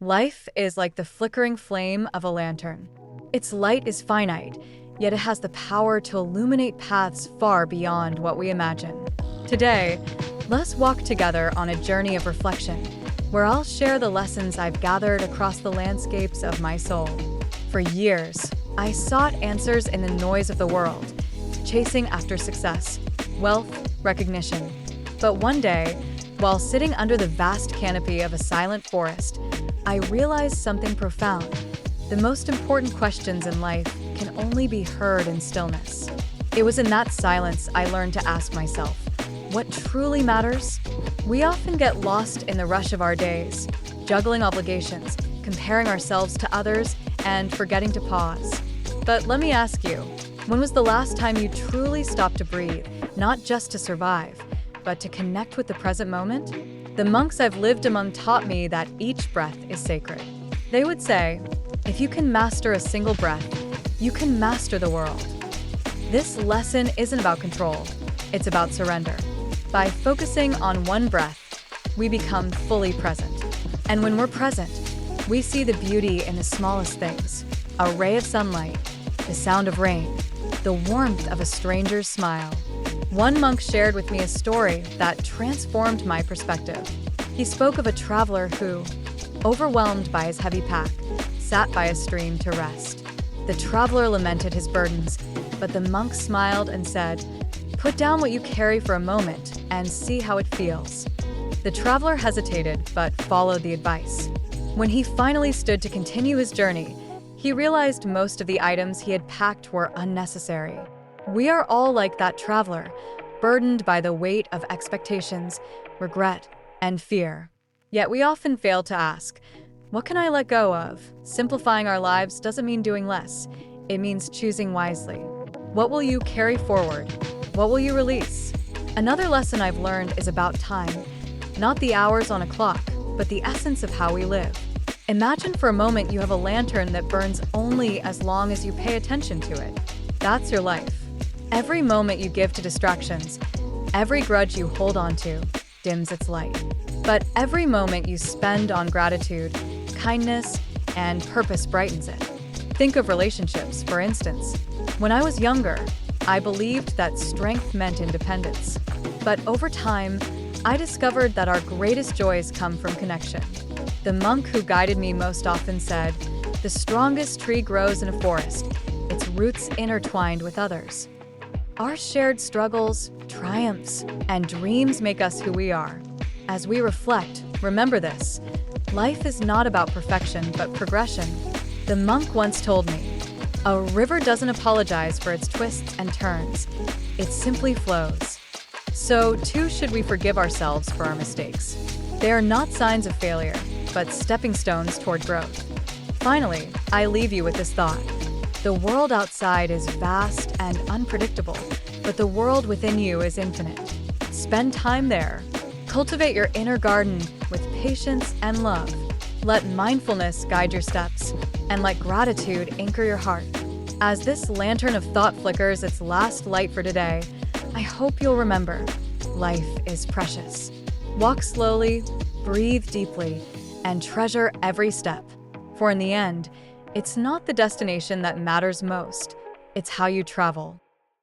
Life is like the flickering flame of a lantern. Its light is finite, yet it has the power to illuminate paths far beyond what we imagine. Today, let's walk together on a journey of reflection, where I'll share the lessons I've gathered across the landscapes of my soul. For years, I sought answers in the noise of the world, chasing after success, wealth, recognition. But one day, while sitting under the vast canopy of a silent forest, I realized something profound. The most important questions in life can only be heard in stillness. It was in that silence I learned to ask myself, what truly matters? We often get lost in the rush of our days, juggling obligations, comparing ourselves to others, and forgetting to pause. But let me ask you, when was the last time you truly stopped to breathe, not just to survive, but to connect with the present moment? The monks I've lived among taught me that each breath is sacred. They would say, if you can master a single breath, you can master the world. This lesson isn't about control, it's about surrender. By focusing on one breath, we become fully present. And when we're present, we see the beauty in the smallest things: a ray of sunlight, the sound of rain, the warmth of a stranger's smile. One monk shared with me a story that transformed my perspective. He spoke of a traveler who, overwhelmed by his heavy pack, sat by a stream to rest. The traveler lamented his burdens, but the monk smiled and said, "Put down what you carry for a moment and see how it feels." The traveler hesitated, but followed the advice. When he finally stood to continue his journey, he realized most of the items he had packed were unnecessary. We are all like that traveler, burdened by the weight of expectations, regret, and fear. Yet we often fail to ask, what can I let go of? Simplifying our lives doesn't mean doing less. It means choosing wisely. What will you carry forward? What will you release? Another lesson I've learned is about time, not the hours on a clock, but the essence of how we live. Imagine for a moment you have a lantern that burns only as long as you pay attention to it. That's your life. Every moment you give to distractions, every grudge you hold on to, dims its light. But every moment you spend on gratitude, kindness, and purpose brightens it. Think of relationships, for instance. When I was younger, I believed that strength meant independence. But over time, I discovered that our greatest joys come from connection. The monk who guided me most often said, "The strongest tree grows in a forest, its roots intertwined with others." Our shared struggles, triumphs, and dreams make us who we are. As we reflect, remember this: life is not about perfection, but progression. The monk once told me, "A river doesn't apologize for its twists and turns. It simply flows." So too should we forgive ourselves for our mistakes. They are not signs of failure, but stepping stones toward growth. Finally, I leave you with this thought. The world outside is vast and unpredictable, but the world within you is infinite. Spend time there. Cultivate your inner garden with patience and love. Let mindfulness guide your steps, and let gratitude anchor your heart. As this lantern of thought flickers its last light for today, I hope you'll remember, life is precious. Walk slowly, breathe deeply, and treasure every step. For in the end, it's not the destination that matters most, it's how you travel.